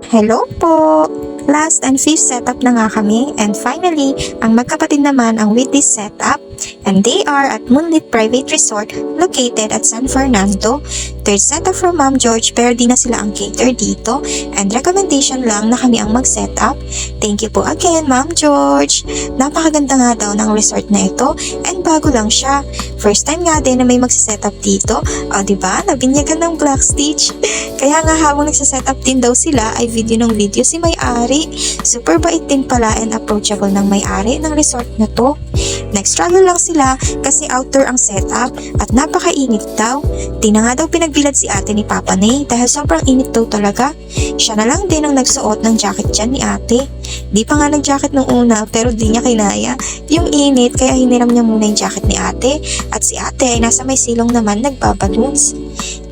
Hello po! Last and fifth setup na nga kami, and finally, ang magkapatid naman ang with this setup, and they are at Moonlit Private Resort located at San Fernando. Third setup from Ma'am George pero di na sila ang cater dito, and recommendation lang na kami ang mag-setup. Thank you po again Ma'am George! Napakaganda nga daw ng resort na ito, and bago lang siya. First time nga din na may magsisetup dito, o diba, nabinyagan ng Black Stitch. Kaya nga habang nagsisetup din daw sila ay video ng video si may-ari. Super bait din pala and approachable ng may-ari ng resort na to. Nag-struggle lang sila kasi outdoor ang setup at napakainit daw. Di na nga daw pinagbilad si ate ni Papa Nay dahil sobrang init daw talaga. Siya na lang din ang nagsuot ng jacket dyan ni ate. Di pa nga nag-jacket nung una pero di niya kinaya yung init kaya hiniram niya muna yung jacket ni ate at si ate ay nasa may silong naman nagbaballoons.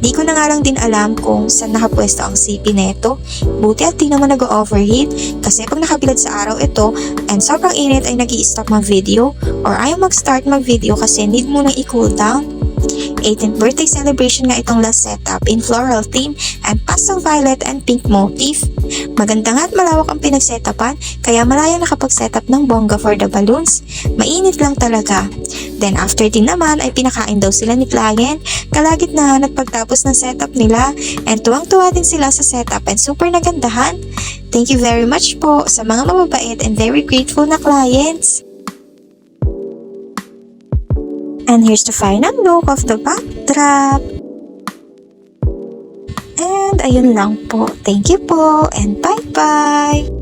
Di ko na nga lang din alam kung saan nakapwesto ang CP neto. Buti at di naman nag-overheat kasi pag nakabilad sa araw ito and sobrang init ay nag-i-stop mag-video or ayaw mag-start mag-video kasi need mo nang i-cool down. 18th birthday celebration nga itong last setup in floral theme and pastel violet and pink motif. Maganda nga at malawak ang pinag-setupan kaya malayang nakapag-setup ng bongga for the balloons. Mainit lang talaga. Then after din naman ay pinakain daw sila ni client kalagitnaan at pagtapos ng setup nila and tuwang-tuwa din sila sa setup and super nagandahan. Thank you very much po sa mga mababait and very grateful na clients. And here's the final look of the backdrop. And ayun lang po. Thank you po and bye-bye!